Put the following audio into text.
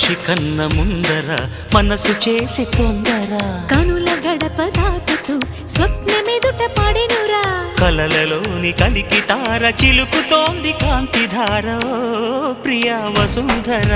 మనిషి కన్న ముందర మనసు చేసి తొందర కనుల గడప దాటుతూ స్వప్నమెదుట పడెనురా కలలలోని కలికి తార చిలుకుతోంది కాంతిధార ప్రియా వసుంధర